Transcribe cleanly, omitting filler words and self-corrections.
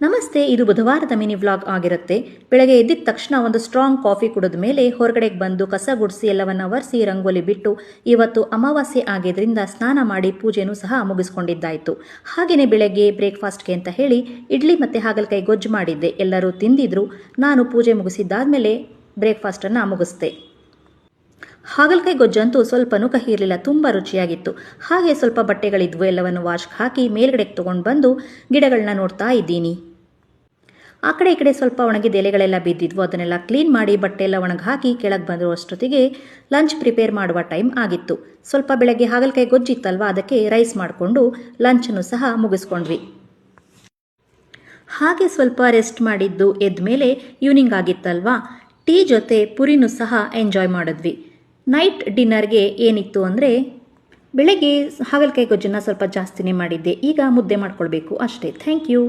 ನಮಸ್ತೆ, ಇದು ಬುಧವಾರದ mini vlog ಆಗಿರುತ್ತೆ. ಬೆಳಗ್ಗೆ ಎದ್ದಿದ ತಕ್ಷಣ ಒಂದು ಸ್ಟ್ರಾಂಗ್ ಕಾಫಿ ಕುಡಿದ ಮೇಲೆ ಹೊರಗಡೆಗೆ ಬಂದು ಕಸ ಗುಡಿಸಿ ಎಲ್ಲವನ್ನ ಒರೆಸಿ ರಂಗೋಲಿ ಬಿಟ್ಟು ಇವತ್ತು ಅಮಾವಾಸ್ಯೆ ಆಗಿದ್ರಿಂದ ಸ್ನಾನ ಮಾಡಿ ಪೂಜೆನೂ ಸಹ ಮುಗಿಸ್ಕೊಂಡಿದ್ದಾಯಿತು. ಹಾಗೆಯೇ ಬೆಳಗ್ಗೆ ಬ್ರೇಕ್ಫಾಸ್ಟ್ಗೆ ಅಂತ ಹೇಳಿ ಇಡ್ಲಿ ಮತ್ತು ಹಾಗಲಕಾಯಿ ಗೊಜ್ಜು ಮಾಡಿದ್ದೆ. ಎಲ್ಲರೂ ತಿಂದಿದ್ರು. ನಾನು ಪೂಜೆ ಮುಗಿಸಿದ್ದಾದ್ಮೇಲೆ ಬ್ರೇಕ್ಫಾಸ್ಟನ್ನು ಮುಗಿಸ್ದೆ. ಹಾಗಲಕಾಯಿ ಗೊಜ್ಜಂತೂ ಸ್ವಲ್ಪನೂ ಕಹಿ ಇರಲಿಲ್ಲ, ತುಂಬ ರುಚಿಯಾಗಿತ್ತು. ಹಾಗೆ ಸ್ವಲ್ಪ ಬಟ್ಟೆಗಳಿದ್ವು, ಎಲ್ಲವನ್ನು ವಾಶ್ಗೆ ಹಾಕಿ ಮೇಲ್ಗಡೆಗೆ ತೊಗೊಂಡು ಬಂದು ಗಿಡಗಳನ್ನ ನೋಡ್ತಾ ಇದ್ದೀನಿ. ಆ ಕಡೆ ಈ ಕಡೆ ಸ್ವಲ್ಪ ಒಣಗಿದ ಎಲೆಗಳೆಲ್ಲ ಬಿದ್ದಿದ್ವು, ಅದನ್ನೆಲ್ಲ ಕ್ಲೀನ್ ಮಾಡಿ ಬಟ್ಟೆ ಎಲ್ಲ ಒಣಗಿ ಹಾಕಿ ಕೆಳಗೆ ಬಂದಿರುವಷ್ಟೊತ್ತಿಗೆ ಲಂಚ್ ಪ್ರಿಪೇರ್ ಮಾಡುವ ಟೈಮ್ ಆಗಿತ್ತು. ಸ್ವಲ್ಪ ಬೆಳಗ್ಗೆ ಹಾಗಲಕಾಯಿ ಗೊಜ್ಜಿತ್ತಲ್ವ, ಅದಕ್ಕೆ ರೈಸ್ ಮಾಡಿಕೊಂಡು ಲಂಚನ್ನು ಸಹ ಮುಗಿಸ್ಕೊಂಡ್ವಿ. ಹಾಗೆ ಸ್ವಲ್ಪ ರೆಸ್ಟ್ ಮಾಡಿದ್ದು ಎದ್ದ ಮೇಲೆ ಈವ್ನಿಂಗ್ ಆಗಿತ್ತಲ್ವಾ, ಟೀ ಜೊತೆ ಪುರಿನೂ ಸಹ ಎಂಜಾಯ್ ಮಾಡಿದ್ವಿ. ನೈಟ್ ಡಿನ್ನರ್ಗೆ ಏನಿತ್ತು ಅಂದರೆ, ಬೆಳಗ್ಗೆ ಹಾಗಲಕಾಯಿ ಗೊಜ್ಜನ್ನು ಸ್ವಲ್ಪ ಜಾಸ್ತಿನೇ ಮಾಡಿದ್ದೆ. ಈಗ ಮುದ್ದೆ ಮಾಡ್ಕೊಳ್ಬೇಕು ಅಷ್ಟೇ. Thank you.